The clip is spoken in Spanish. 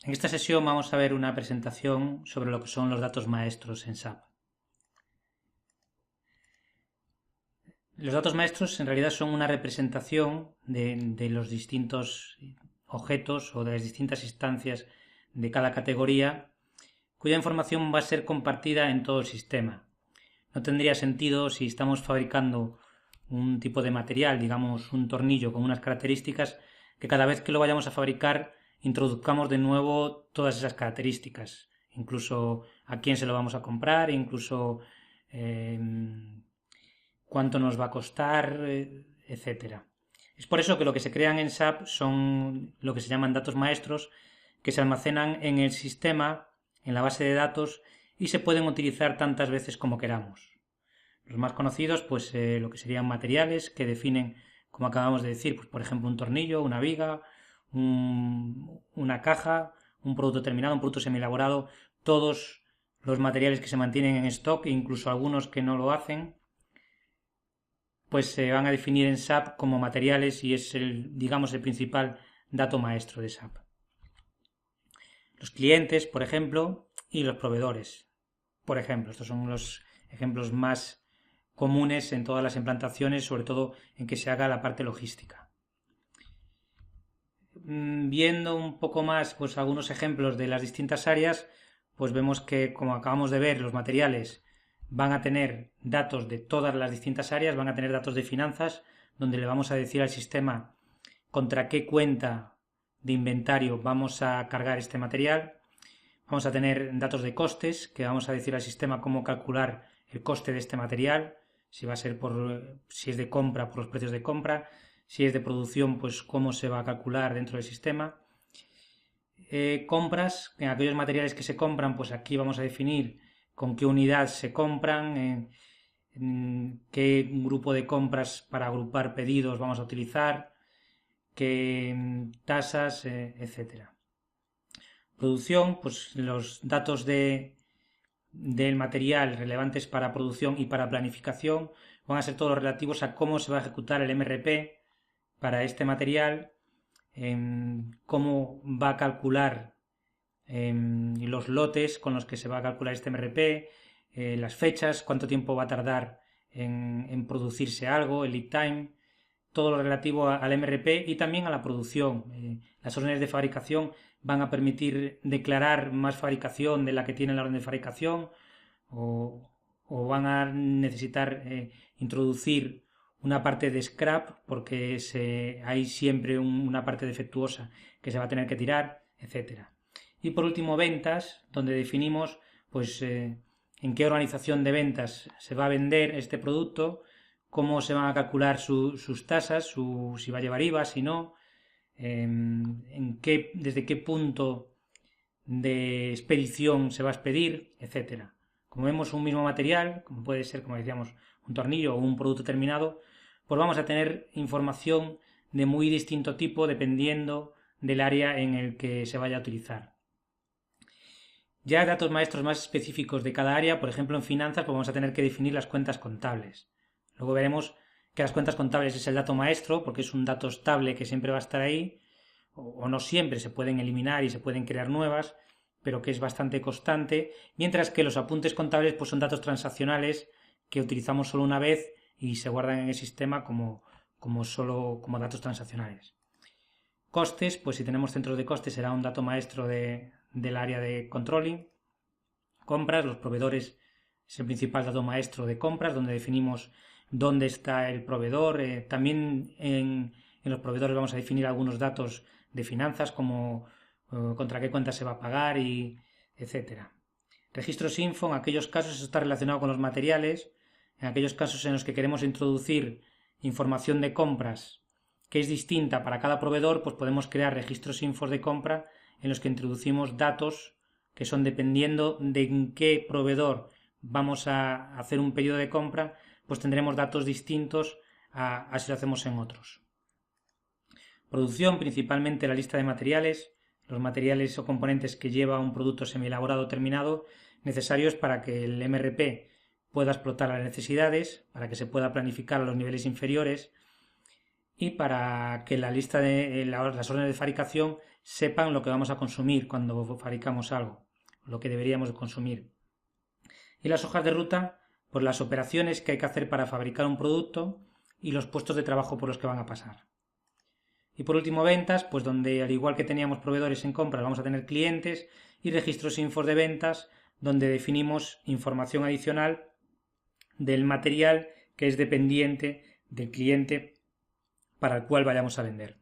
En esta sesión vamos a ver una presentación sobre lo que son los datos maestros en SAP. Los datos maestros en realidad son una representación de los distintos objetos o de las distintas instancias de cada categoría, cuya información va a ser compartida en todo el sistema. No tendría sentido si estamos fabricando un tipo de material, digamos un tornillo con unas características, que cada vez que lo vayamos a fabricar introduzcamos de nuevo todas esas características, incluso a quién se lo vamos a comprar, incluso cuánto nos va a costar, etcétera. Es por eso que lo que se crean en SAP son lo que se llaman datos maestros, que se almacenan en el sistema, en la base de datos, y se pueden utilizar tantas veces como queramos. Los más conocidos, pues lo que serían materiales que definen, como acabamos de decir, pues, por ejemplo, un tornillo, una viga, una caja, un producto terminado, un producto semielaborado, todos los materiales que se mantienen en stock, incluso algunos que no lo hacen, pues se van a definir en SAP como materiales y es digamos, el principal dato maestro de SAP. Los clientes, por ejemplo, y los proveedores, por ejemplo. Estos son los ejemplos más comunes en todas las implantaciones, sobre todo en que se haga la parte logística. Viendo un poco más, pues algunos ejemplos de las distintas áreas, pues vemos que, como acabamos de ver, los materiales van a tener datos de todas las distintas áreas, van a tener datos de finanzas, donde le vamos a decir al sistema contra qué cuenta de inventario vamos a cargar este material. Vamos a tener datos de costes, que vamos a decir al sistema cómo calcular el coste de este material, si va a ser si es de compra, por los precios de compra, si es de producción, pues cómo se va a calcular dentro del sistema. Compras, en aquellos materiales que se compran, pues aquí vamos a definir con qué unidad se compran, en qué grupo de compras para agrupar pedidos vamos a utilizar, qué tasas, etcétera. Producción, pues los datos del material relevantes para producción y para planificación van a ser todos los relativos a cómo se va a ejecutar el MRP para este material, cómo va a calcular los lotes con los que se va a calcular este MRP, las fechas, cuánto tiempo va a tardar en producirse algo, el lead time, todo lo relativo al MRP y también a la producción. Las órdenes de fabricación van a permitir declarar más fabricación de la que tiene la orden de fabricación o van a necesitar introducir una parte de scrap porque hay siempre una parte defectuosa que se va a tener que tirar, etcétera. Y por último, ventas, donde definimos pues en qué organización de ventas se va a vender este producto, cómo se van a calcular sus tasas, si va a llevar IVA, si no, desde qué punto de expedición se va a expedir, etcétera. Como vemos un mismo material, como puede ser, como decíamos, un tornillo o un producto terminado, pues vamos a tener información de muy distinto tipo dependiendo del área en el que se vaya a utilizar. Ya datos maestros más específicos de cada área, por ejemplo en finanzas, pues vamos a tener que definir las cuentas contables. Luego veremos que las cuentas contables es el dato maestro, porque es un dato estable que siempre va a estar ahí, o no siempre, se pueden eliminar y se pueden crear nuevas, pero que es bastante constante, mientras que los apuntes contables pues son datos transaccionales que utilizamos solo una vez y se guardan en el sistema como datos transaccionales. Costes, pues si tenemos centros de costes será un dato maestro del área de controlling. Compras, los proveedores es el principal dato maestro de compras, donde definimos dónde está el proveedor. También en los proveedores vamos a definir algunos datos de finanzas, como contra qué cuenta se va a pagar, etcétera. Registros info, en aquellos casos eso está relacionado con los materiales. En aquellos casos en los que queremos introducir información de compras que es distinta para cada proveedor, pues podemos crear registros info de compra en los que introducimos datos que son dependiendo de en qué proveedor vamos a hacer un pedido de compra, pues tendremos datos distintos a si lo hacemos en otros. Producción, principalmente la lista de materiales, los materiales o componentes que lleva un producto semielaborado terminado, necesarios para que el MRP pueda explotar las necesidades, para que se pueda planificar a los niveles inferiores, y para que la lista de las órdenes de fabricación sepan lo que vamos a consumir cuando fabricamos algo, lo que deberíamos de consumir. Y las hojas de ruta, pues las operaciones que hay que hacer para fabricar un producto y los puestos de trabajo por los que van a pasar. Y por último, ventas, pues donde al igual que teníamos proveedores en compras, vamos a tener clientes, y registros infos de ventas, donde definimos información adicional del material que es dependiente del cliente para el cual vayamos a vender.